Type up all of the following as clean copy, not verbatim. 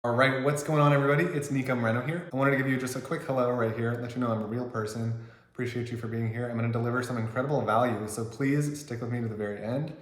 All right, what's going on, everybody? It's Nico Moreno here. I wanted to give you just a quick hello right here, let you know I'm a real person. Appreciate you for being here. I'm going to deliver some incredible value, so please stick with me to the very end.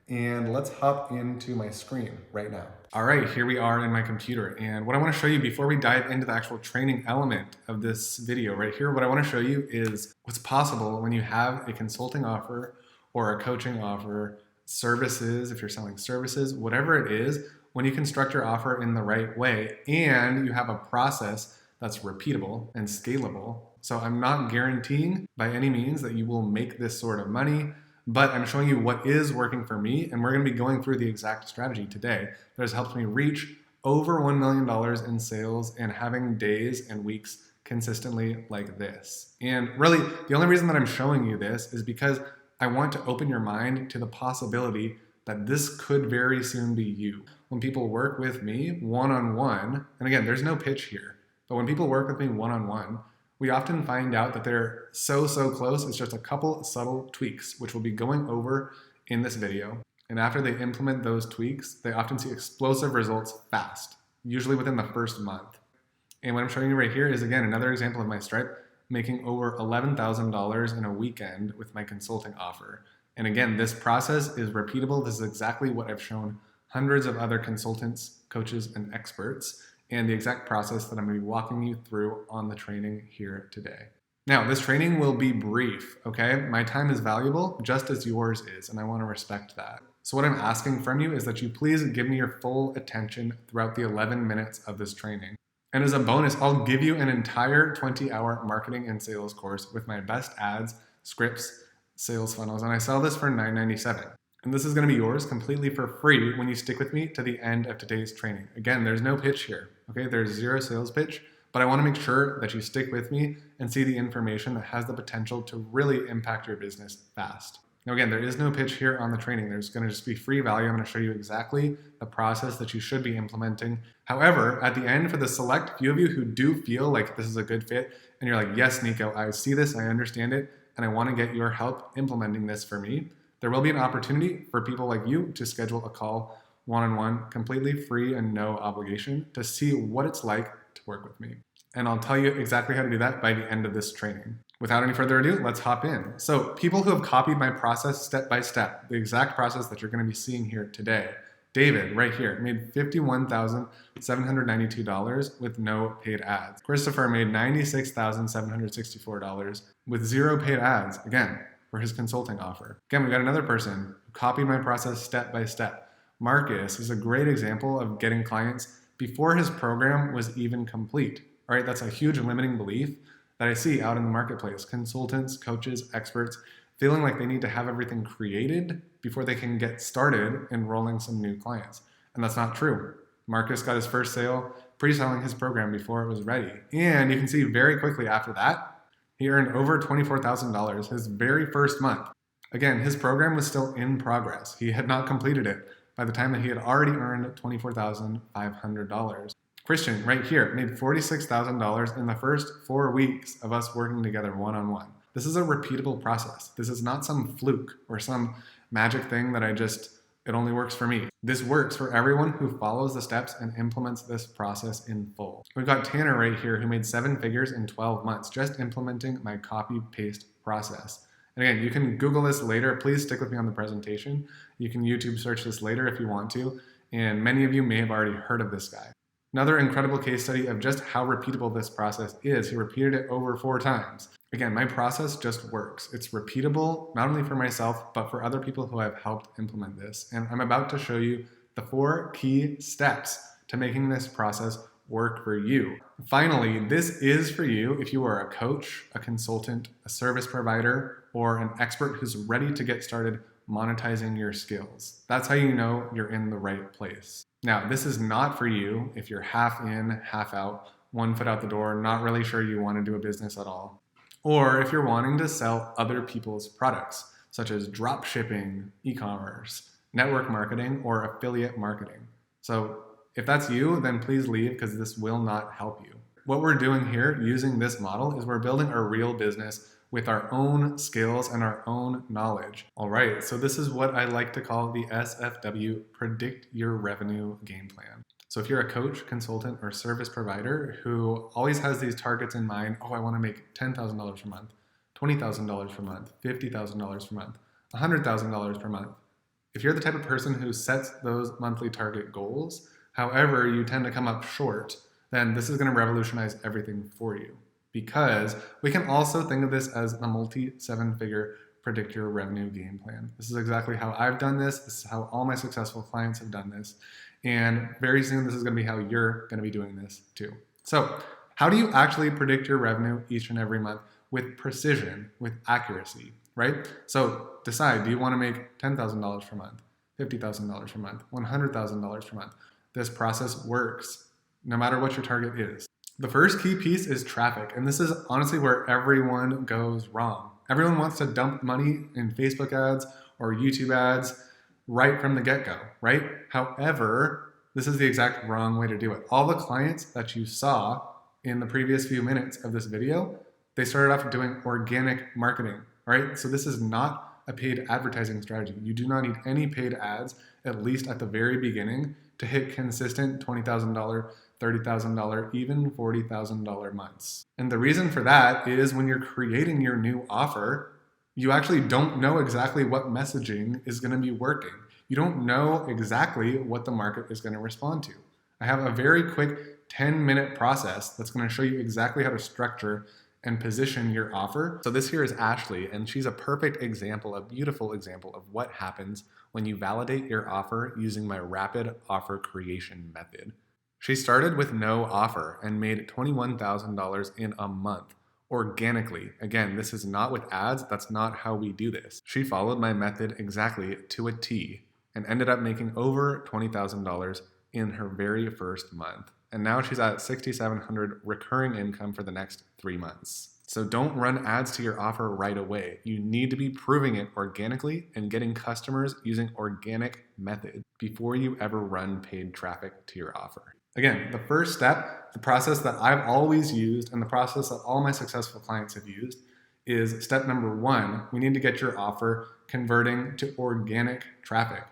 And let's hop into my screen right now. All right, here we are in my computer. And what I want to show you before we dive into the actual training element of this video right here, what I want to show you is what's possible when you have a consulting offer or a coaching offer, services, if you're selling services, whatever it is, when you construct your offer in the right way and you have a process that's repeatable and scalable. So I'm not guaranteeing by any means that you will make this sort of money, but I'm showing you what is working for me, and we're going to be going through the exact strategy today that has helped me reach over $1 million in sales and having days and weeks consistently like this. And really, the only reason that I'm showing you this is because I want to open your mind to the possibility that this could very soon be you. When people work with me one-on-one, and again, there's no pitch here, but when people work with me one-on-one, we often find out that they're so close. It's just a couple subtle tweaks, which we'll be going over in this video. And after they implement those tweaks, they often see explosive results fast, usually within the first month. And what I'm showing you right here is, again, another example of my Stripe making over $11,000 in a weekend with my consulting offer. And again, this process is repeatable. This is exactly what I've shown hundreds of other consultants, coaches, and experts, and the exact process that I'm going to be walking you through on the training here today. Now, this training will be brief, okay? My time is valuable, just as yours is, and I want to respect that. So what I'm asking from you is that you please give me your full attention throughout the 11 minutes of this training. And as a bonus, I'll give you an entire 20-hour marketing and sales course with my best ads, scripts, sales funnels, and I sell this for $9.97. And this is going to be yours completely for free when you stick with me to the end of today's training. Again, there's no pitch here, okay? There's zero sales pitch, but I want to make sure that you stick with me and see the information that has the potential to really impact your business fast. Now again, there is no pitch here on the training. There's going to just be free value. I'm going to show you exactly the process that you should be implementing. However, at the end, for the select few of you who do feel like this is a good fit, and you're like, yes, Nico, I see this, I understand it, and I want to get your help implementing this for me, there will be an opportunity for people like you to schedule a call one-on-one, completely free and no obligation, to see what it's like to work with me. And I'll tell you exactly how to do that by the end of this training. Without any further ado, let's hop in. So people who have copied my process step by step, the exact process that you're going to be seeing here today. David, right here, made $51,792 with no paid ads. Christopher made $96,764 with zero paid ads, again, for his consulting offer. Again, we got another person who copied my process step by step. Marcus is a great example of getting clients before his program was even complete. All right, that's a huge limiting belief that I see out in the marketplace. Consultants, coaches, experts feeling like they need to have everything created before they can get started enrolling some new clients. And that's not true. Marcus got his first sale pre-selling his program before it was ready. And you can see very quickly after that, he earned over $24,000 his very first month. Again, his program was still in progress. He had not completed it by the time that he had already earned $24,500. Christian, right here, made $46,000 in the first 4 weeks of us working together one-on-one. This is a repeatable process. This is not some fluke or some magic thing that it only works for me. This works for everyone who follows the steps and implements this process in full. We've got Tanner right here who made 7 figures in 12 months just implementing my copy-paste process. And again, you can Google this later. Please stick with me on the presentation. You can YouTube search this later if you want to. And many of you may have already heard of this guy. Another incredible case study of just how repeatable this process is. He repeated it over 4 times. Again, my process just works. It's repeatable, not only for myself, but for other people who I've helped implement this. And I'm about to show you the 4 key steps to making this process work for you. Finally, this is for you if you are a coach, a consultant, a service provider, or an expert who's ready to get started monetizing your skills. That's how you know you're in the right place. Now, this is not for you if you're half in, half out, 1 foot out the door, not really sure you want to do a business at all. Or if you're wanting to sell other people's products, such as drop shipping, e-commerce, network marketing, or affiliate marketing. So if that's you, then please leave because this will not help you. What we're doing here using this model is we're building a real business with our own skills and our own knowledge. All right, so this is what I like to call the SFW, Predict Your Revenue Game Plan. So if you're a coach, consultant, or service provider who always has these targets in mind, oh, I want to make $10,000 per month, $20,000 per month, $50,000 per month, $100,000 per month. If you're the type of person who sets those monthly target goals, however, you tend to come up short, then this is going to revolutionize everything for you. Because we can also think of this as the multi-7-figure predict your revenue game plan. This is exactly how I've done this. This is how all my successful clients have done this. And very soon, this is going to be how you're going to be doing this too. So how do you actually predict your revenue each and every month with precision, with accuracy, right? So decide, do you want to make $10,000 per month, $50,000 per month, $100,000 per month? This process works no matter what your target is. The first key piece is traffic. And this is honestly where everyone goes wrong. Everyone wants to dump money in Facebook ads or YouTube ads right from the get-go, right? However, this is the exact wrong way to do it. All the clients that you saw in the previous few minutes of this video, they started off doing organic marketing, right? So this is not a paid advertising strategy. You do not need any paid ads, at least at the very beginning, to hit consistent $20,000, $30,000, even $40,000 months. And the reason for that is when you're creating your new offer, you actually don't know exactly what messaging is going to be working. You don't know exactly what the market is going to respond to. I have a very quick 10-minute process that's going to show you exactly how to structure and position your offer. So this here is Ashley, and she's a perfect example, a beautiful example of what happens when you validate your offer using my rapid offer creation method. She started with no offer and made $21,000 in a month organically. Again, this is not with ads. That's not how we do this. She followed my method exactly to a T and ended up making over $20,000 in her very first month. And now she's at $6,700 recurring income for the next 3 months. So don't run ads to your offer right away. You need to be proving it organically and getting customers using organic methods before you ever run paid traffic to your offer. Again, the first step, the process that I've always used and the process that all my successful clients have used is step number 1. We need to get your offer converting to organic traffic.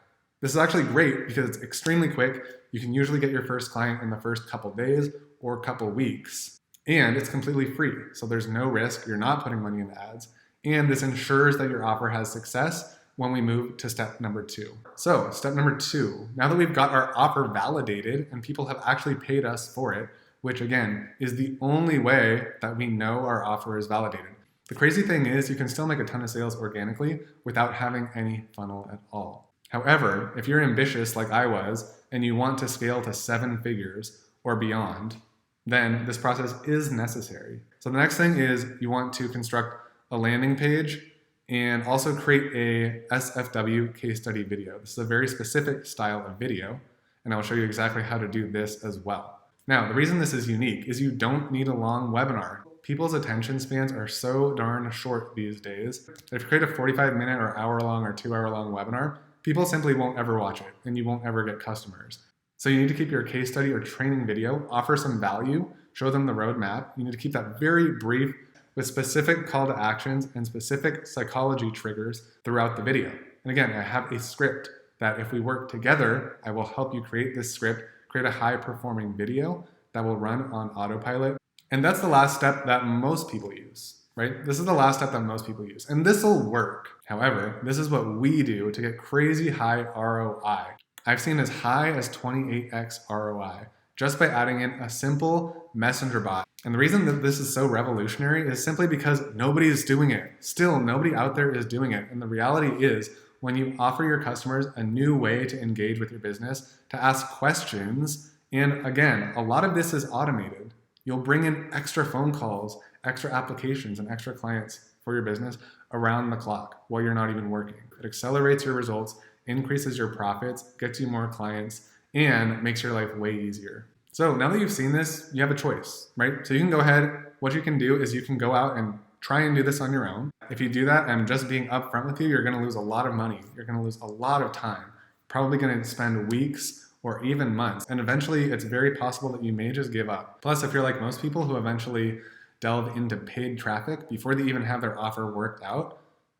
This is actually great because it's extremely quick. You can usually get your first client in the first couple days or couple weeks. And it's completely free. So there's no risk. You're not putting money into ads. And this ensures that your offer has success when we move to step number 2. So step number 2, now that we've got our offer validated and people have actually paid us for it, which again is the only way that we know our offer is validated. The crazy thing is you can still make a ton of sales organically without having any funnel at all. However, if you're ambitious like I was and you want to scale to 7 figures or beyond, then this process is necessary. So the next thing is you want to construct a landing page and also create a SFW case study video. This is a very specific style of video, and I'll show you exactly how to do this as well. Now, the reason this is unique is you don't need a long webinar. People's attention spans are so darn short these days that if you create a 45-minute or hour-long or 2-hour-long webinar, people simply won't ever watch it, and you won't ever get customers. So you need to keep your case study or training video, offer some value, show them the roadmap. You need to keep that very brief with specific call to actions and specific psychology triggers throughout the video. And again, I have a script that if we work together, I will help you create this script, create a high-performing video that will run on autopilot. And that's the last step that most people use, right? This is the last step that most people use. And this will work. However, this is what we do to get crazy high ROI. I've seen as high as 28x ROI just by adding in a simple messenger bot. And the reason that this is so revolutionary is simply because nobody is doing it. Still, nobody out there is doing it. And the reality is when you offer your customers a new way to engage with your business, to ask questions, and again, a lot of this is automated. You'll bring in extra phone calls, extra applications, and extra clients for your business around the clock while you're not even working. It accelerates your results, increases your profits, gets you more clients, and makes your life way easier. So now that you've seen this, you have a choice, right? So you can go ahead, what you can do is you can go out and try and do this on your own. If you do that, and just being upfront with you, you're gonna lose a lot of money. You're gonna lose a lot of time. Probably gonna spend weeks or even months. And eventually it's very possible that you may just give up. Plus, if you're like most people who eventually delve into paid traffic before they even have their offer worked out,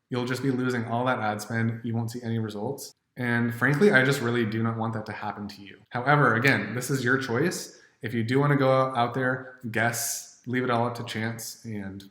you'll just be losing all that ad spend. You won't see any results. And frankly, I just really do not want that to happen to you. However, again, this is your choice. If you do want to go out there, guess, leave it all up to chance, and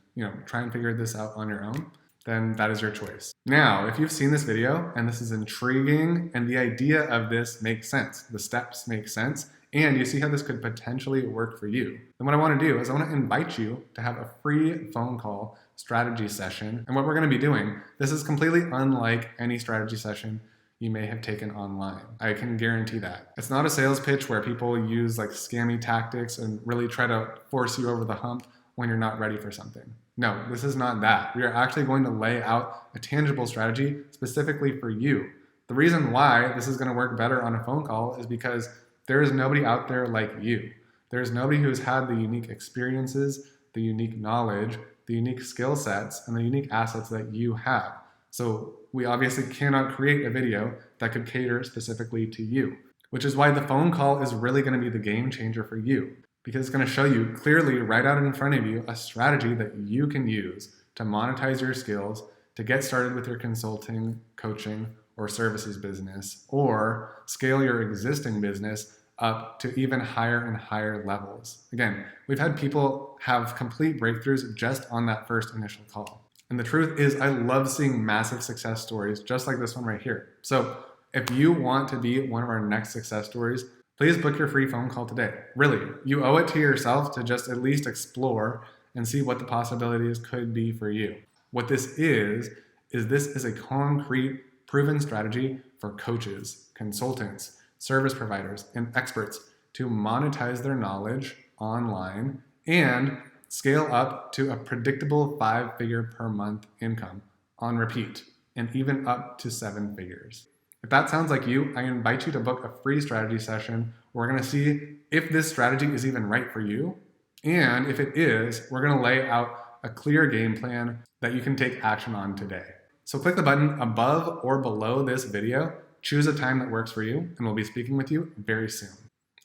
try and figure this out on your own, then that is your choice. Now, if you've seen this video and this is intriguing and the idea of this makes sense, the steps make sense, and you see how this could potentially work for you, then what I want to do is I want to invite you to have a free phone call strategy session. And what we're going to be doing, this is completely unlike any strategy session you may have taken online. I can guarantee that. It's not a sales pitch where people use like scammy tactics and really try to force you over the hump when you're not ready for something. No, this is not that. We are actually going to lay out a tangible strategy specifically for you. The reason why this is going to work better on a phone call is because there is nobody out there like you. There is nobody who has had the unique experiences, the unique knowledge, the unique skill sets, and the unique assets that you have. So we obviously cannot create a video that could cater specifically to you, which is why the phone call is really going to be the game changer for you, because it's going to show you clearly right out in front of you a strategy that you can use to monetize your skills, to get started with your consulting, coaching, or services business, or scale your existing business up to even higher and higher levels. Again, we've had people have complete breakthroughs just on that first initial call. And the truth is, I love seeing massive success stories just like this one right here. So if you want to be one of our next success stories, please book your free phone call today. Really, you owe it to yourself to just at least explore and see what the possibilities could be for you. What this is this is a concrete, proven strategy for coaches, consultants, service providers, and experts to monetize their knowledge online and scale up to a predictable 5-figure per month income on repeat, and even up to 7 figures. If that sounds like you, I invite you to book a free strategy session. We're going to see if this strategy is even right for you. And if it is, we're going to lay out a clear game plan that you can take action on today. So click the button above or below this video, choose a time that works for you, and we'll be speaking with you very soon.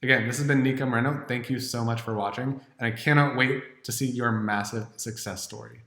Again, this has been Nico Moreno. Thank you so much for watching, and I cannot wait to see your massive success story.